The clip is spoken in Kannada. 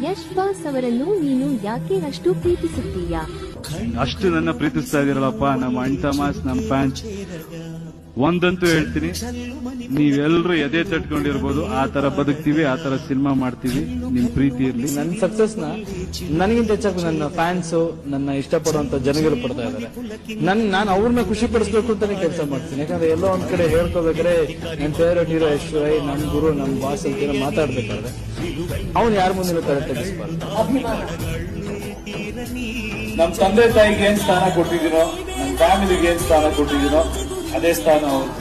ಯಶ್ ಬಾಸ್ ಅವರನ್ನು ನೀನು ಯಾಕೆ ಅಷ್ಟು ಪ್ರೀತಿಸುತ್ತೀಯಾ? ಅಷ್ಟು ನನ್ನ ಪ್ರೀತಿಸ್ತಾ ಇದೀರಲ್ಲಪ್ಪ ನಮ್ಮ ಅಣ್ಣ ತಮಾಸ್, ನಮ್ಮ ಫ್ಯಾನ್ಸ್. ಒಂದಂತೂ ಹೇಳ್ತೀನಿ, ನೀವೆಲ್ಲರೂ ಎದೆ ತಟ್ಕೊಂಡಿರ್ಬೋದು, ಆ ತರ ಬದುಕ್ತೀವಿ, ಆ ತರ ಸಿನಿಮಾ ಮಾಡ್ತೀವಿ. ನಿಮ್ ಪ್ರೀತಿ ಇರ್ಲಿ. ನನ್ನ ಸಕ್ಸಸ್ ನ ನನಗಿಂತ ಹೆಚ್ಚಾಗಿ ನನ್ನ ಫ್ಯಾನ್ಸ್, ನನ್ನ ಇಷ್ಟಪಡುವಂತ ಜನಗಳು ಪಡ್ತಾ ಇದ್ದಾರೆ. ನಾನು ಅವ್ರನ್ನ ಖುಷಿ ಪಡಿಸ್ಬೇಕು ಅಂತಾನೆ ಕೆಲಸ ಮಾಡ್ತೀನಿ. ಯಾಕಂದ್ರೆ ಎಲ್ಲೋ ಒಂದ್ ಕಡೆ ಹೇಳ್ಕೋಬೇಕಾದ್ರೆ ನನ್ನ ಫೇವರೇಟ್ ಹೀರೋ ಯಶ್ವರೈ, ನಮ್ ಗುರು, ನಮ್ ಬಾಸ್ ಅಂತ ಮಾತಾಡ್ಬೇಕಾದ್ರೆ ಅವ್ನು ಯಾರ ಮುಂದೆ ತಲೆ ತೆಗಿಸ್ಬಾರ್ದು. ನಮ್ ತಂದೆ ತಾಯಿಗೆ ಏನ್ ಸ್ಥಾನ ಕೊಟ್ಟಿದ್ದೀನೋ, ನಮ್ ಫ್ಯಾಮಿಲಿಗೆ ಏನ್ ಸ್ಥಾನ ಕೊಟ್ಟಿದ್ದೀನೋ ಅದೇ ಸ್ಥಾನ ಅವ್ರು.